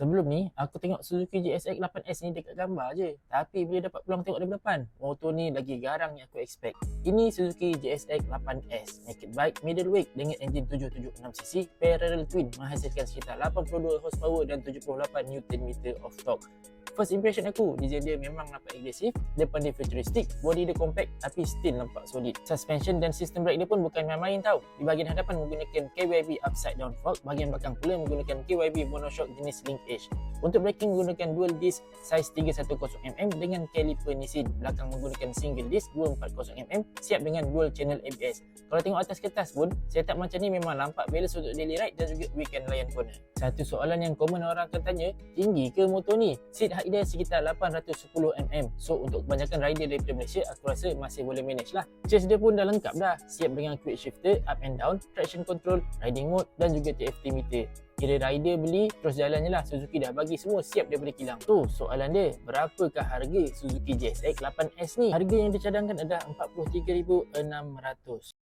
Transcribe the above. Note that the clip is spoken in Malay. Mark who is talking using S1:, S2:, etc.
S1: Sebelum ni, aku tengok Suzuki GSX 8S ni dekat gambar je. Tapi bila dapat peluang tengok dari depan, motor ni lagi garang yang aku expect. Ini Suzuki GSX 8S, naked bike, middleweight dengan enjin 776cc, parallel twin menghasilkan sekitar 82 horsepower dan 78 Nm of torque. First impression aku, design dia memang nampak agresif, depan dia futuristik, body dia compact tapi still nampak solid. Suspension dan sistem brake dia pun bukan main-main tau. Di bahagian hadapan menggunakan KYB upside down fork, bahagian belakang pula menggunakan KYB monoshock jenis linkage. Untuk braking menggunakan dual disc saiz 310mm dengan caliper Nissin. Belakang menggunakan single disc 240mm siap dengan dual channel ABS. Kalau tengok atas kertas pun, setup macam ni memang nampak balance untuk daily ride dan juga weekend layan corner. Satu soalan yang common orang akan tanya, tinggi ke motor ni? Seat height dia sekitar 810mm. So untuk kebanyakan rider daripada Malaysia, aku rasa masih boleh manage lah. Chassis dia pun dah lengkap dah. Siap dengan quick shifter, up and down, traction control, riding mode dan juga TFT meter. Kira rider beli terus jalan je lah. Suzuki dah bagi semua siap daripada kilang. Tu soalan dia, berapakah harga Suzuki GSX 8S ni? Harga yang dicadangkan adalah 43,600.